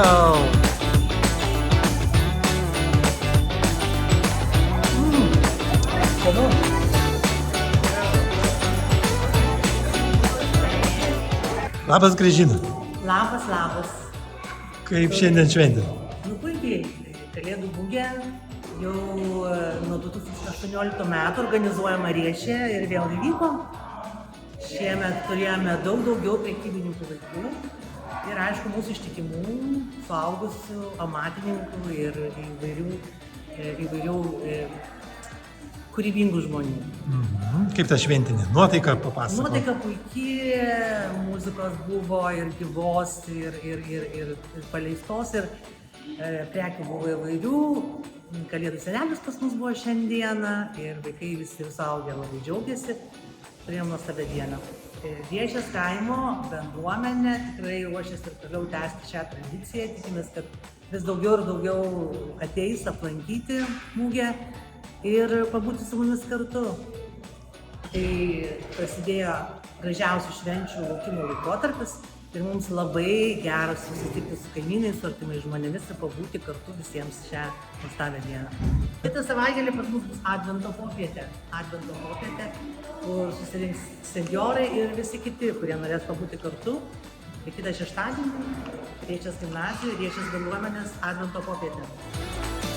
tau. Skanu. Labas, Gražina. Labas. Kaip šiandien šventė? Puikiai. Kalėdų mugė jau nuo 2018 metų organizuojama Riešė ir vėl įvyko. Šiemet turėjome daug daugiau prekybininkų vaikų ir aišku mūsų ištikimų, suaugusių, amatininkų ir įvairių kūrybingų žmonių. Kaip ta šventinė? Nuotaika papasakok. Nuotaika puikiai, muzikos buvo ir gyvos, ir paleistos, ir prekių buvo įvairių. Kalėdų senelis pas mus buvo šiandieną ir vaikai visi suaugę labai džiaugiasi. Turėjom nuostabią dieną. Riešės kaimo bendruomenė tikrai ruošiasi ir toliau tęsti šią tradiciją. Tikimės, kad vis daugiau ir daugiau ateis aplankyti mugę ir pabūti su mumis kartu. Tai prasidėjo gražiausių švenčių laukimo laikotarpis ir mums labai gera susitikti su kaimynais, su artimais žmonėmis ir pabūti kartu visiems šią nuostabią dieną. Kitą savaitgalį pas mus bus Advento popietė, kur susirinks senjorai ir visi kiti, kurie norės pabūti kartu. Tai kitą šeštadienį Riešės gimnazijoje, Riešės bendruomenės Advento popietė.